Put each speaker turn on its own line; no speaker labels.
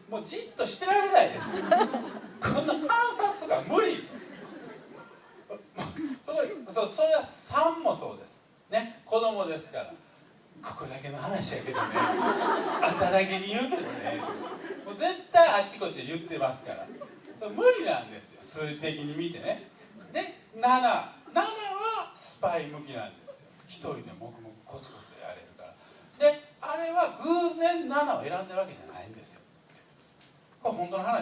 もうじっとしてられないです。こんな観察が無理。それは3もそうですね。子供ですから、ここだけの話やけどね、あただけに言うけどね、もう絶対あっちこっちで言ってますから、それ無理なんですよ、数字的に見てね。で7はスパイ向きなんですよ。一人で黙々コツコツやれるから。であれは偶然7を選んでるわけじゃないんですよ。これ本当の話。